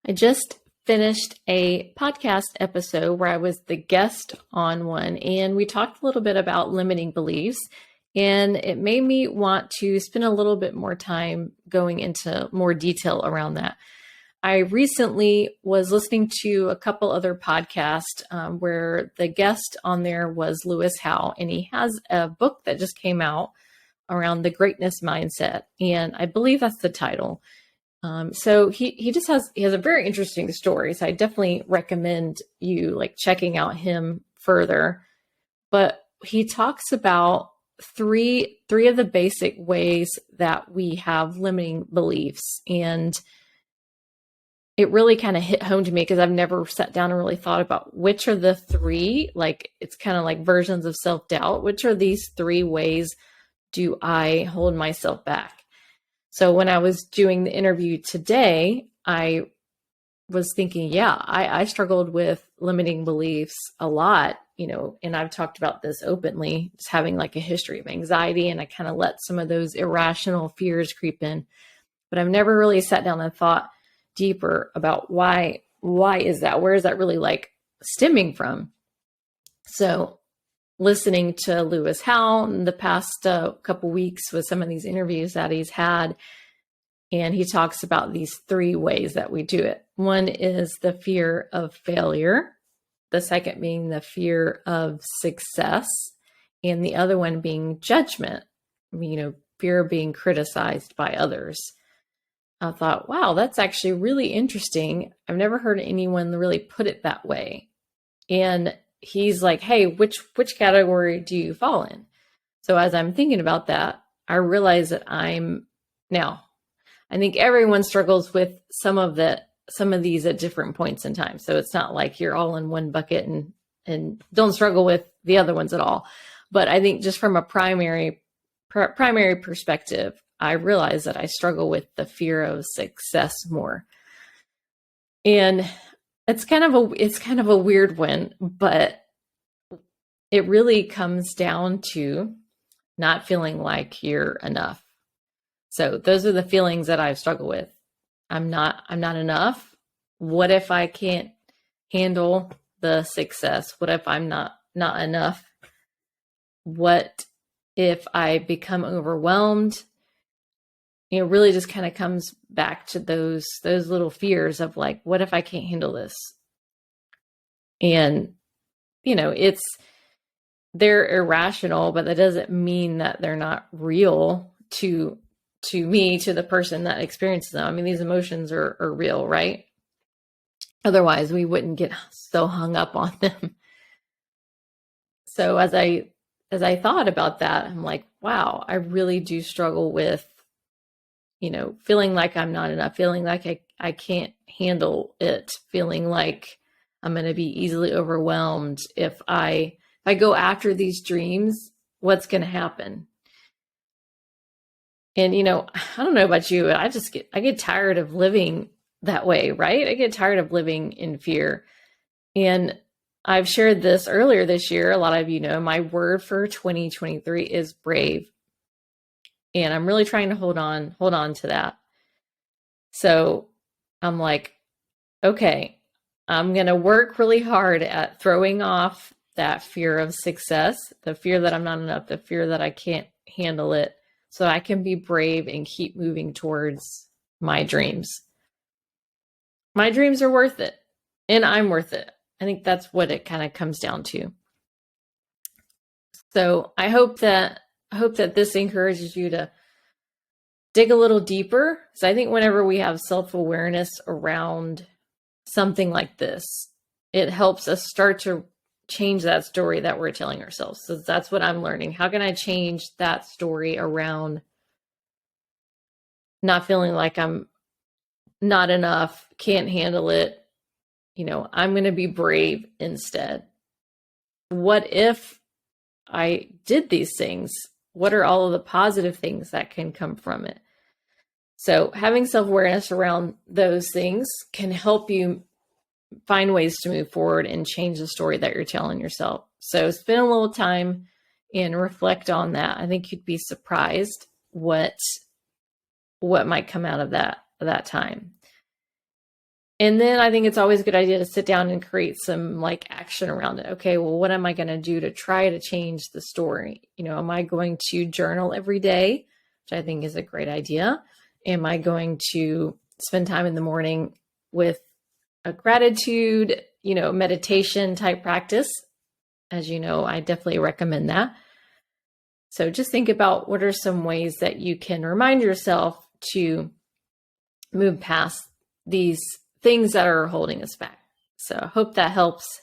I just finished a podcast episode where I was the guest on one, and we talked a little bit about limiting beliefs. And it made me want to spend a little bit more time going into more detail around that. I recently was listening to a couple other podcasts where the guest on there was Howe, and he has a book that just came out around the greatness mindset, and I believe that's the title. So he has a very interesting story. So I definitely recommend you checking out him further. But he talks about three of the basic ways that we have limiting beliefs, and it really kind of hit home to me because I've never sat down and really thought about which are the three. It's kind of like versions of self-doubt. Which are these three ways do I hold myself back? So when I was doing the interview today, I was thinking, I struggled with limiting beliefs a lot, and I've talked about this openly, just having a history of anxiety, and I kind of let some of those irrational fears creep in. But I've never really sat down and thought deeper about why is that? Where is that really stemming from? So listening to Howe in the past couple weeks with some of these interviews that he's had, and he talks about these three ways that we do it. One is the fear of failure, the second being the fear of success, and the other one being judgment, fear of being criticized by others. I thought, wow, that's actually really interesting. I've never heard anyone really put it that way. And he's like, hey, which category do you fall in? So as I'm thinking about that, I realize that I think everyone struggles with some of these at different points in time. So it's not like you're all in one bucket and don't struggle with the other ones at all. But I think just from a primary perspective, I realize that I struggle with the fear of success more. And it's kind of a weird one, but it really comes down to not feeling like you're enough. So those are the feelings that I've struggled with. I'm not enough. What if I can't handle the success? What if I'm not enough? What if I become overwhelmed? It really just kind of comes back to those little fears of what if I can't handle this? And, they're irrational, but that doesn't mean that they're not real to me, to the person that experiences them. I mean, these emotions are real, right? Otherwise, we wouldn't get so hung up on them. So as I thought about that, I'm like, wow, I really do struggle with, feeling like I'm not enough, feeling like I can't handle it, feeling like I'm going to be easily overwhelmed. If I go after these dreams, what's going to happen? And, I don't know about you, but I get tired of living that way, right? I get tired of living in fear. And I've shared this earlier this year. A lot of my word for 2023 is brave. And I'm really trying to hold on to that. So I'm like, okay, I'm going to work really hard at throwing off that fear of success, the fear that I'm not enough, the fear that I can't handle it, so I can be brave and keep moving towards my dreams. My dreams are worth it, and I'm worth it. I think that's what it kind of comes down to. So I hope that this encourages you to dig a little deeper. So I think whenever we have self-awareness around something like this, it helps us start to change that story that we're telling ourselves. So that's what I'm learning. How can I change that story around not feeling like I'm not enough, can't handle it? I'm going to be brave instead. What if I did these things? What are all of the positive things that can come from it? So having self-awareness around those things can help you find ways to move forward and change the story that you're telling yourself. So spend a little time and reflect on that. I think you'd be surprised what might come out of that time. And then I think it's always a good idea to sit down and create some like action around it. Okay, well, what am I going to do to try to change the story? Am I going to journal every day, which I think is a great idea? Am I going to spend time in the morning with a gratitude, meditation type practice? As you know, I definitely recommend that. So just think about what are some ways that you can remind yourself to move past these things that are holding us back. So I hope that helps.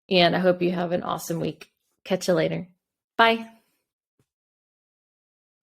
And I hope you have an awesome week. Catch you later. Bye.